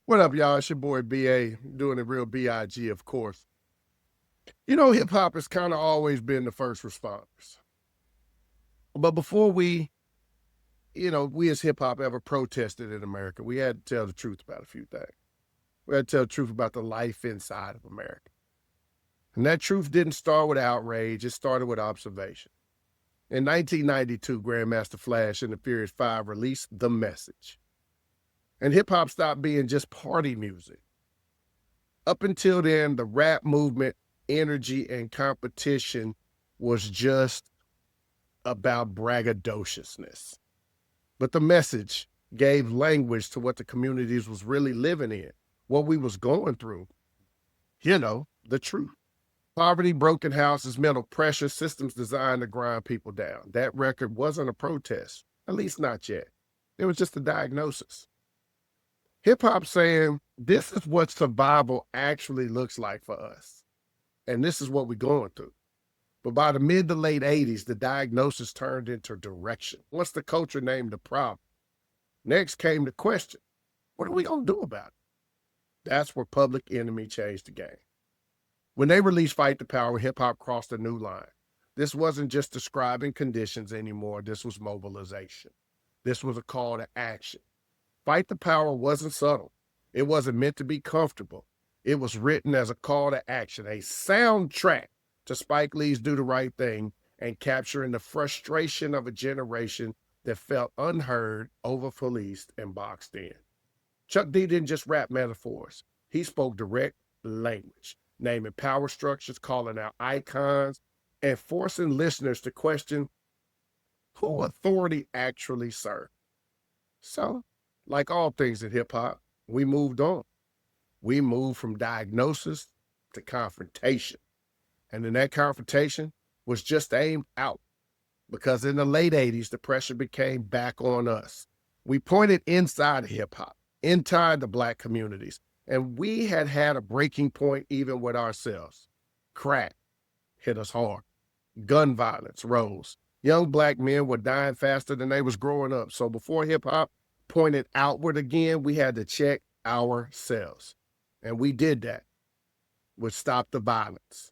What up, y'all? It's your boy BA, doing it real BIG, of course. You know, hip hop has kind of always been the first responders. But before we as hip hop ever protested in America, we had to tell the truth about a few things. We had to tell the truth about the life inside of America. And that truth didn't start with outrage, it started with observation. In 1992, Grandmaster Flash and the Furious Five released The Message. And hip hop stopped being just party music. Up until then, the rap movement, energy, and competition was just about braggadociousness. But the message gave language to what the communities was really living in, what we was going through. The truth. Poverty, broken houses, mental pressure, systems designed to grind people down. That record wasn't a protest, at least not yet. It was just a diagnosis. Hip hop saying, this is what survival actually looks like for us. And this is what we're going through. But by the mid to late 80s, the diagnosis turned into direction. Once the culture named the problem, next came the question, what are we going to do about it? That's where Public Enemy changed the game. When they released Fight the Power, hip hop crossed a new line. This wasn't just describing conditions anymore. This was mobilization. This was a call to action. Fight the Power wasn't subtle. It wasn't meant to be comfortable. It was written as a call to action, a soundtrack to Spike Lee's Do the Right Thing and capturing the frustration of a generation that felt unheard, over-policed, and boxed in. Chuck D didn't just rap metaphors. He spoke direct language, naming power structures, calling out icons, and forcing listeners to question who authority actually served. So, like all things in hip-hop, we moved on. We moved from diagnosis to confrontation. And then that confrontation was just aimed out, because in the late 80s, the pressure became back on us. We pointed inside hip-hop, inside the Black communities, and we had a breaking point even with ourselves. Crack hit us hard. Gun violence rose. Young Black men were dying faster than they was growing up. So before hip-hop pointed outward again, we had to check ourselves. And we did that with Stop the Violence.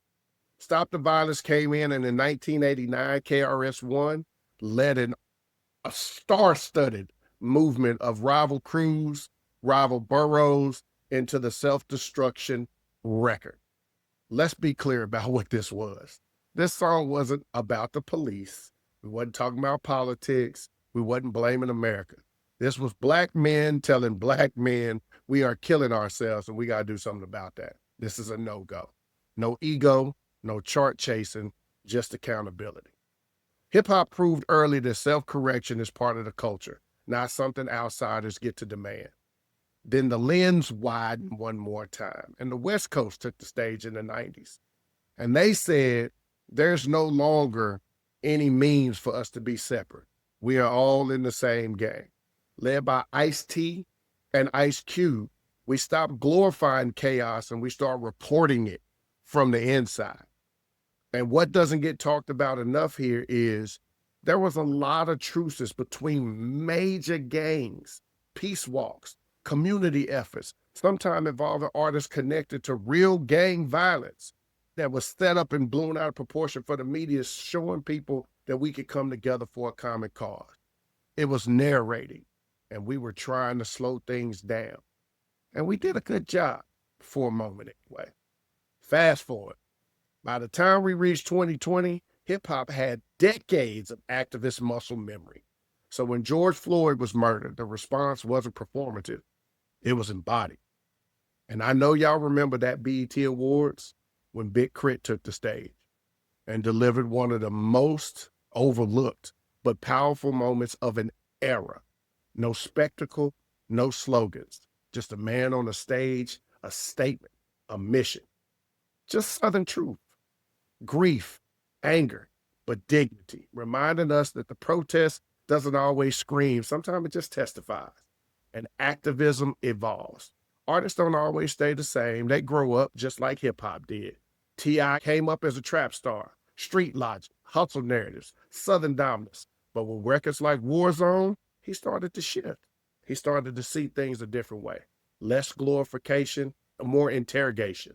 Stop the Violence came in, and in 1989, KRS-One led a star-studded movement of rival crews, rival boroughs into the self-destruction record. Let's be clear about what this was. This song wasn't about the police. We wasn't talking about politics. We wasn't blaming America. This was Black men telling Black men we are killing ourselves and we got to do something about that. This is a no-go. No ego, no chart chasing, just accountability. Hip-hop proved early that self-correction is part of the culture, not something outsiders get to demand. Then the lens widened one more time, and the West Coast took the stage in the 90s. And they said, there's no longer any means for us to be separate. We are all in the same game. Led by Ice-T and Ice Cube, we stopped glorifying chaos and we start reporting it from the inside. And what doesn't get talked about enough here is there was a lot of truces between major gangs, peace walks, community efforts, sometimes involving artists connected to real gang violence that was set up and blown out of proportion for the media, showing people that we could come together for a common cause. It was narrating, and we were trying to slow things down. And we did a good job for a moment anyway. Fast forward. By the time we reached 2020, hip-hop had decades of activist muscle memory. So when George Floyd was murdered, the response wasn't performative. It was embodied. And I know y'all remember that BET Awards when Big Crit took the stage and delivered one of the most overlooked but powerful moments of an era. No spectacle, no slogans, just a man on a stage, a statement, a mission. Just Southern truth, grief, anger, but dignity, reminding us that the protest doesn't always scream. Sometimes it just testifies. And activism evolves. Artists don't always stay the same. They grow up just like hip hop did. T.I. came up as a trap star, street logic, hustle narratives, Southern dominance. But with records like Warzone, he started to shift. He started to see things a different way. less glorification, and more interrogation.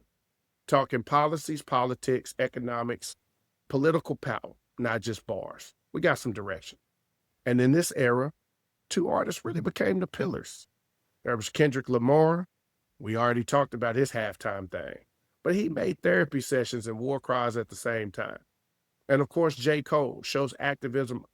Talking policies, politics, economics, political power, not just bars. We got some direction. And in this era, two artists really became the pillars. There was Kendrick Lamar. We already talked about his halftime thing, but he made therapy sessions and war cries at the same time. And of course, J. Cole shows activism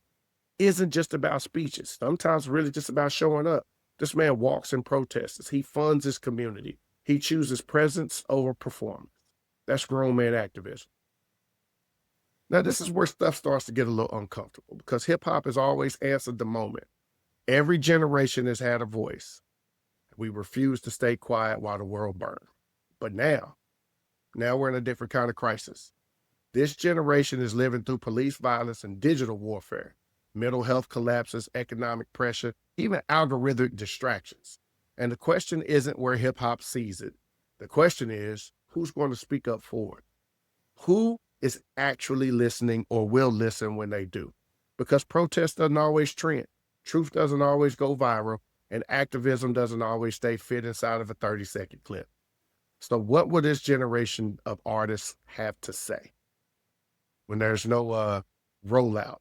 isn't just about speeches. Sometimes really just about showing up. This man walks in protests. He funds his community. He chooses presence over performance. That's grown man activism. Now, this is where stuff starts to get a little uncomfortable because hip hop has always answered the moment. Every generation has had a voice. We refuse to stay quiet while the world burns. But now we're in a different kind of crisis. This generation is living through police violence and digital warfare, mental health collapses, economic pressure, even algorithmic distractions. And the question isn't where hip hop sees it. The question is, who's going to speak up for it? Who is actually listening or will listen when they do? Because protest doesn't always trend. Truth doesn't always go viral, and activism doesn't always stay fit inside of a 30-second clip. So what will this generation of artists have to say when there's no rollout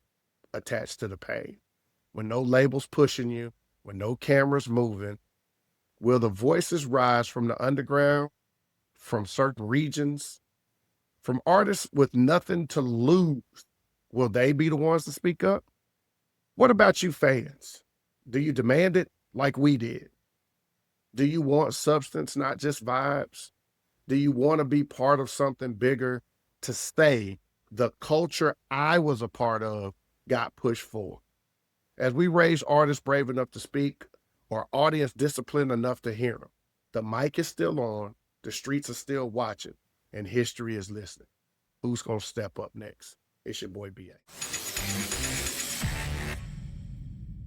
attached to the pain, when no labels pushing you, when no cameras moving? Will the voices rise from the underground, from certain regions, from artists with nothing to lose? Will they be the ones to speak up? What about you fans? Do you demand it like we did? Do you want substance, not just vibes? Do you want to be part of something bigger to say the culture I was a part of got pushed forward? As we raise artists brave enough to speak, or audience disciplined enough to hear them, the mic is still on, the streets are still watching, and history is listening. Who's going to step up next? It's your boy, B.A.